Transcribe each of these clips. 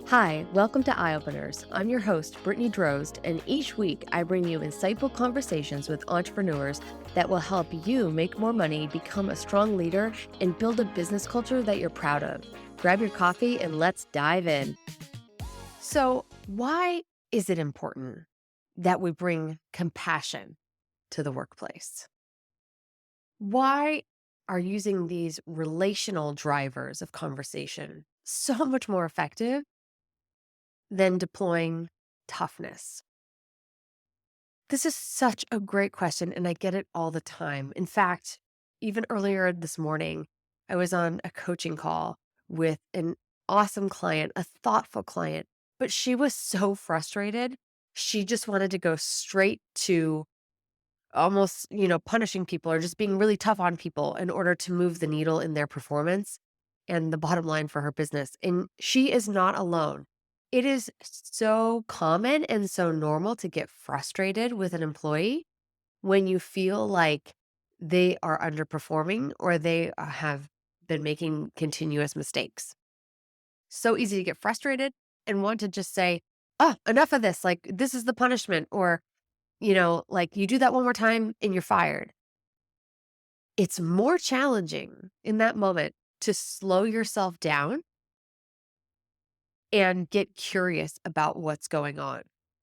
Hi, welcome to Eye Openers. I'm your host, Brittany Drozd, and each week I bring you insightful conversations with entrepreneurs that will help you make more money, become a strong leader, and build a business culture that you're proud of. Grab your coffee and let's dive in. So, why is it important that we bring compassion to the workplace? Why are using these relational drivers of conversation so much more effective than deploying toughness? This is such a great question, and I get it all the time. In fact, even earlier this morning, I was on a coaching call with an awesome client, a thoughtful client, but she was so frustrated. She just wanted to go straight to almost, punishing people or just being really tough on people in order to move the needle in their performance and the bottom line for her business. And she is not alone. It is so common and so normal to get frustrated with an employee when you feel like they are underperforming or they have been making continuous mistakes. So easy to get frustrated and want to just say, oh, enough of this. Like, this is the punishment. Or, like you do that one more time and you're fired. It's more challenging in that moment to slow yourself down and get curious about what's going on.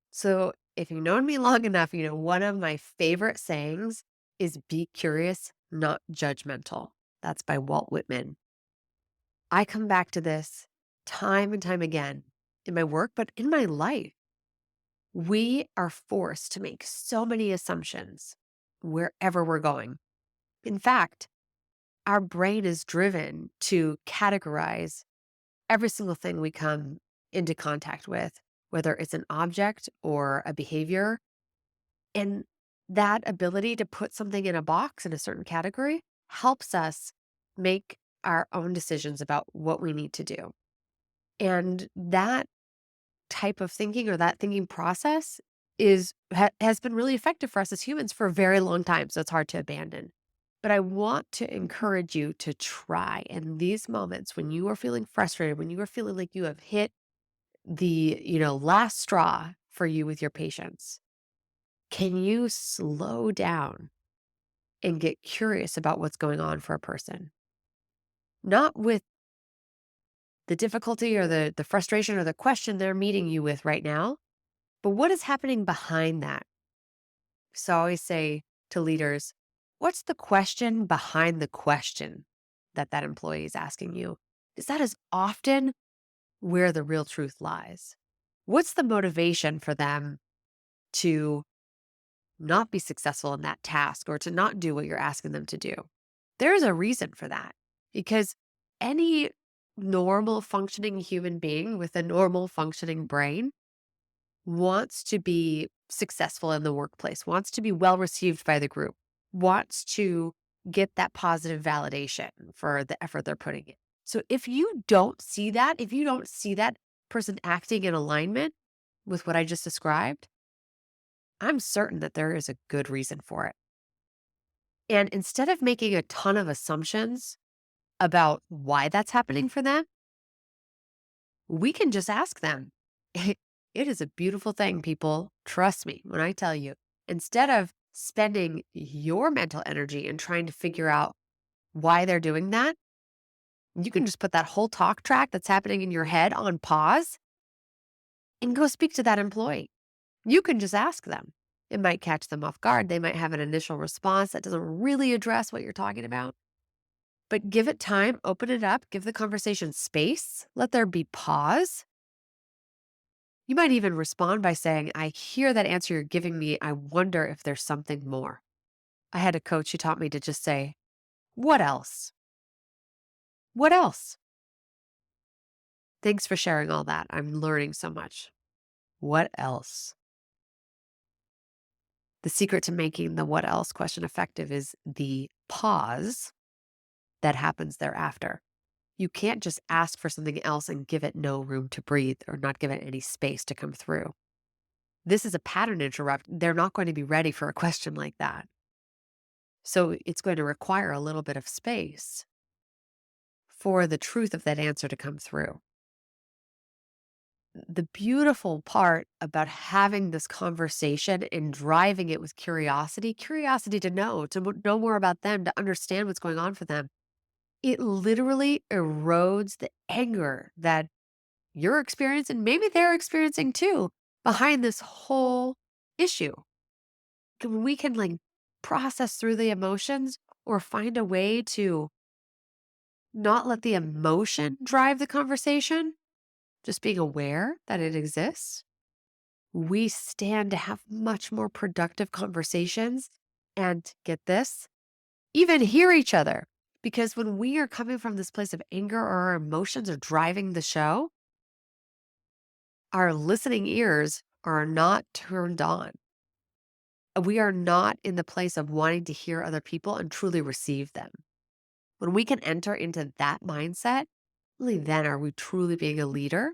So, if you've known me long enough, one of my favorite sayings is be curious, not judgmental. That's by Walt Whitman. I come back to this time and time again in my work, but in my life. We are forced to make so many assumptions wherever we're going. In fact, our brain is driven to categorize every single thing we come into contact with, whether it's an object or a behavior. And that ability to put something in a box in a certain category helps us make our own decisions about what we need to do. And that type of thinking or that thinking process has been really effective for us as humans for a very long time. So it's hard to abandon. But I want to encourage you to try in these moments when you are feeling frustrated, when you are feeling like you have hit the, last straw for you with your patients. Can you slow down and get curious about what's going on for a person? Not with the difficulty or the frustration or the question they're meeting you with right now, but what is happening behind that? So I always say to leaders, what's the question behind the question that employee is asking you? Is that is often where the real truth lies. What's the motivation for them to not be successful in that task or to not do what you're asking them to do? There's a reason for that because any normal functioning human being with a normal functioning brain wants to be successful in the workplace, wants to be well received by the group, wants to get that positive validation for the effort they're putting in. So if you don't see that, if you don't see that person acting in alignment with what I just described, I'm certain that there is a good reason for it. And instead of making a ton of assumptions about why that's happening for them, we can just ask them. It is a beautiful thing, people. Trust me when I tell you, instead of spending your mental energy and trying to figure out why they're doing that, you can just put that whole talk track that's happening in your head on pause and go speak to that employee. You can just ask them. It might catch them off guard. They might have an initial response that doesn't really address what you're talking about. But give it time, open it up, give the conversation space, let there be pause. You might even respond by saying, I hear that answer you're giving me. I wonder if there's something more. I had a coach who taught me to just say, what else? What else? Thanks for sharing all that. I'm learning so much. What else? The secret to making the what else question effective is the pause that happens thereafter. You can't just ask for something else and give it no room to breathe or not give it any space to come through. This is a pattern interrupt. They're not going to be ready for a question like that. So it's going to require a little bit of space for the truth of that answer to come through. the beautiful part about having this conversation and driving it with curiosity, curiosity to know, know more about them, to understand what's going on for them, it literally erodes the anger that you're experiencing, maybe they're experiencing too, behind this whole issue. We can like process through the emotions or find a way to not let the emotion drive the conversation, just being aware that it exists, we stand to have much more productive conversations and get this, even hear each other. Because when we are coming from this place of anger or our emotions are driving the show, our listening ears are not turned on. We are not in the place of wanting to hear other people and truly receive them. When we can enter into that mindset, only then are we truly being a leader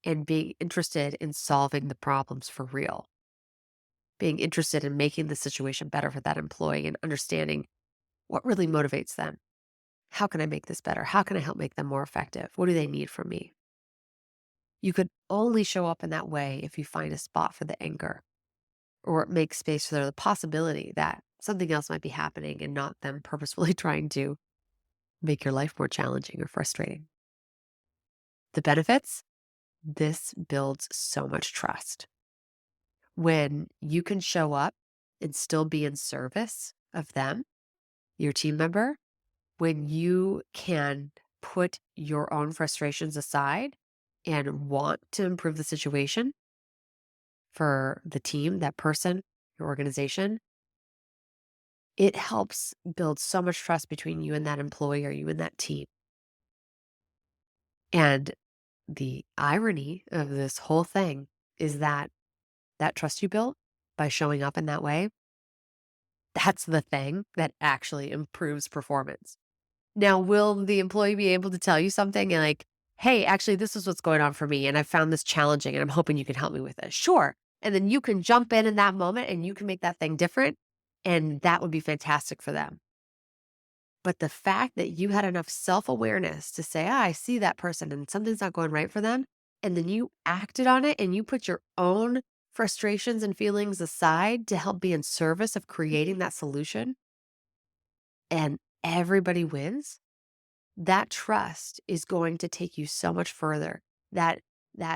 and being interested in solving the problems for real, being interested in making the situation better for that employee and understanding what really motivates them. How can I make this better? How can I help make them more effective? What do they need from me? You could only show up in that way if you find a spot for the anger or make space for the possibility that something else might be happening and not them purposefully trying to make your life more challenging or frustrating. The benefits, this builds so much trust. When you can show up and still be in service of them, your team member, when you can put your own frustrations aside and want to improve the situation for the team, that person, your organization, it helps build so much trust between you and that employee or you and that team. And the irony of this whole thing is that that trust you built by showing up in that way, that's the thing that actually improves performance. Now, will the employee be able to tell you something and like, hey, actually, this is what's going on for me. And I found this challenging and I'm hoping you can help me with it. Sure. And then you can jump in that moment and you can make that thing different. And that would be fantastic for them. But the fact that you had enough self awareness to say, I see that person and something's not going right for them. And then you acted on it and you put your own frustrations and feelings aside to help be in service of creating that solution and everybody wins. That trust is going to take you so much further. That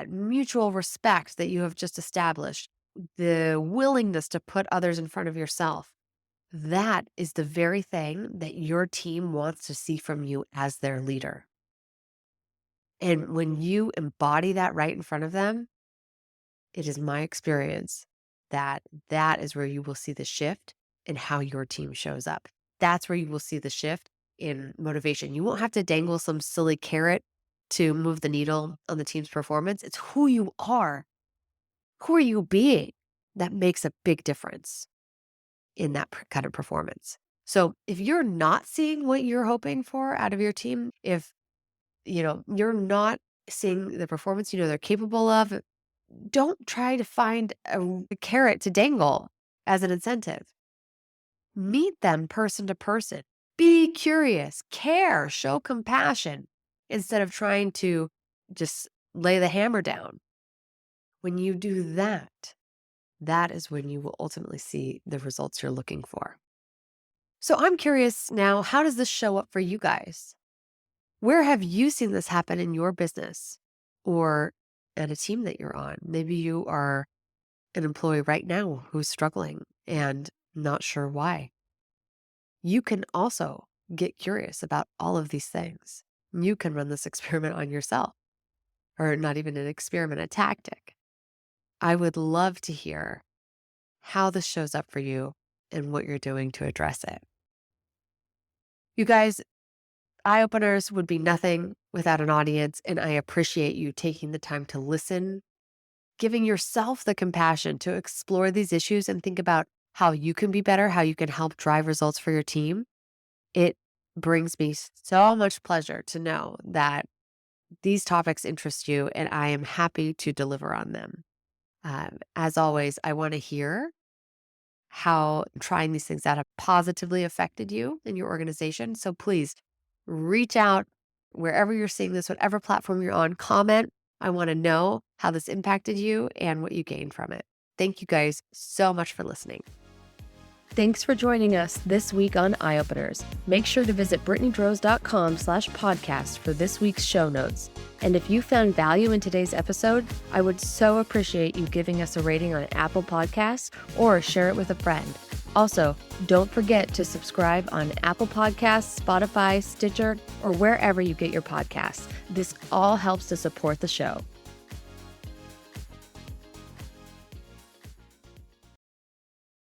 mutual respect that you have just established, the willingness to put others in front of yourself, that is the very thing that your team wants to see from you as their leader. And when you embody that right in front of them, it is my experience that that is where you will see the shift in how your team shows up. That's where you will see the shift in motivation. You won't have to dangle some silly carrot to move the needle on the team's performance. It's who you are. Who are you being that makes a big difference in that kind of performance? So if you're not seeing what you're hoping for out of your team, if you're not seeing the performance they're capable of, don't try to find a carrot to dangle as an incentive. Meet them person to person. Be curious, care, show compassion instead of trying to just lay the hammer down. When you do that, that is when you will ultimately see the results you're looking for. So I'm curious now, how does this show up for you guys? Where have you seen this happen in your business or at a team that you're on? Maybe you are an employee right now who's struggling and not sure why. You can also get curious about all of these things. You can run this experiment on yourself, or not even an experiment, a tactic. I would love to hear how this shows up for you and what you're doing to address it. You guys, eye openers would be nothing without an audience, and I appreciate you taking the time to listen, giving yourself the compassion to explore these issues and think about how you can be better, how you can help drive results for your team. It brings me so much pleasure to know that these topics interest you, and I am happy to deliver on them. As always, I want to hear how trying these things out have positively affected you and your organization. So please reach out wherever you're seeing this, whatever platform you're on, comment. I want to know how this impacted you and what you gained from it. Thank you guys so much for listening. Thanks for joining us this week on Eye Openers. Make sure to visit BrittanyDrose.com/podcast for this week's show notes. And if you found value in today's episode, I would so appreciate you giving us a rating on Apple Podcasts or share it with a friend. Also, don't forget to subscribe on Apple Podcasts, Spotify, Stitcher, or wherever you get your podcasts. This all helps to support the show.